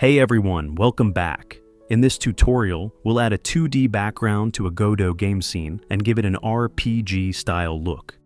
Hey everyone, welcome back. In this tutorial, we'll add a 2D background to a Godot game scene and give it an RPG style look.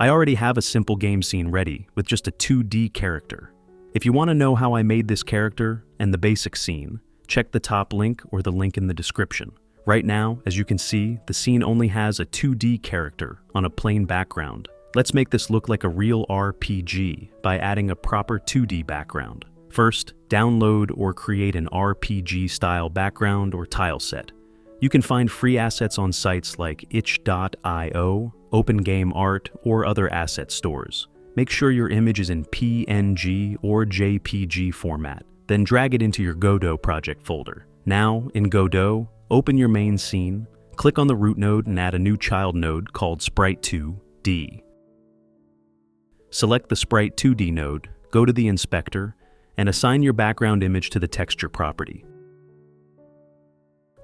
I already have a simple game scene ready with just a 2D character. If you want to know how I made this character and the basic scene, check the top link or the link in the description. Right now, as you can see, the scene only has a 2D character on a plain background. Let's make this look like a real RPG by adding a proper 2D background. First, download or create an RPG-style background or tile set. You can find free assets on sites like itch.io, OpenGameArt, or other asset stores. Make sure your image is in PNG or JPG format, then drag it into your Godot project folder. Now, in Godot, open your main scene, click on the root node and add a new child node called Sprite2D. Select the Sprite2D node, go to the inspector, and assign your background image to the texture property.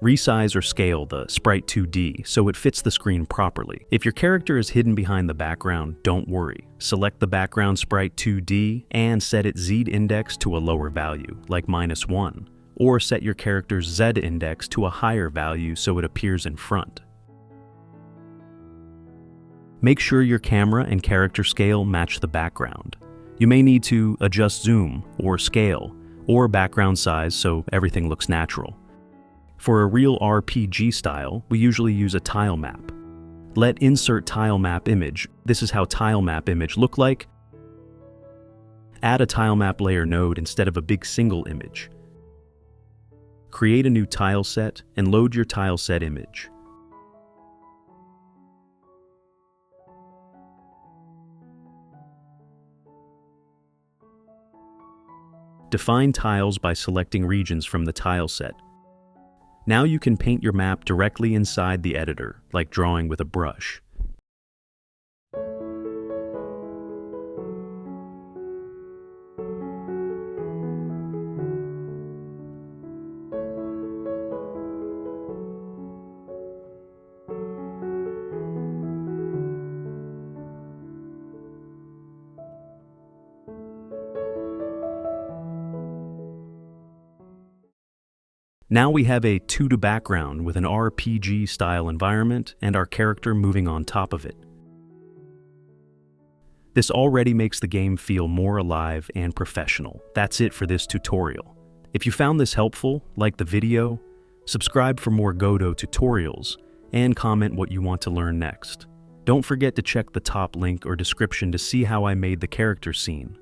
Resize or scale the Sprite2D so it fits the screen properly. If your character is hidden behind the background, don't worry. Select the background Sprite2D and set its Z index to a lower value, like -1, or set your character's Z index to a higher value so it appears in front. Make sure your camera and character scale match the background. You may need to adjust zoom or scale or background size so everything looks natural. For a real RPG style, we usually use a TileMap. Let insert TileMap image. This is how TileMap image look like. Add a TileMap layer node instead of a big single image. Create a new tile set and load your tile set image. Define tiles by selecting regions from the tile set. Now you can paint your map directly inside the editor, like drawing with a brush. Now we have a 2D background with an RPG-style environment and our character moving on top of it. This already makes the game feel more alive and professional. That's it for this tutorial. If you found this helpful, like the video, subscribe for more Godot tutorials, and comment what you want to learn next. Don't forget to check the top link or description to see how I made the character scene.